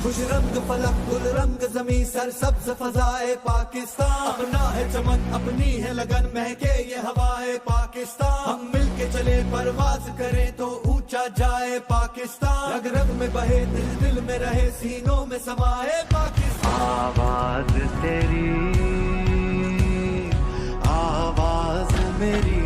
खुश रंग फलक गुल रंग जमी सर सब्ज फजाए पाकिस्तान। अपना है चमन अपनी है लगन महके ये हवाए पाकिस्तान। हम मिल के चले परवाज करें तो ऊंचा जाए पाकिस्तान। रग रग में बहे दिल दिल में रहे सीनों में समाए पाकिस्तान। आवाज तेरी आवाज मेरी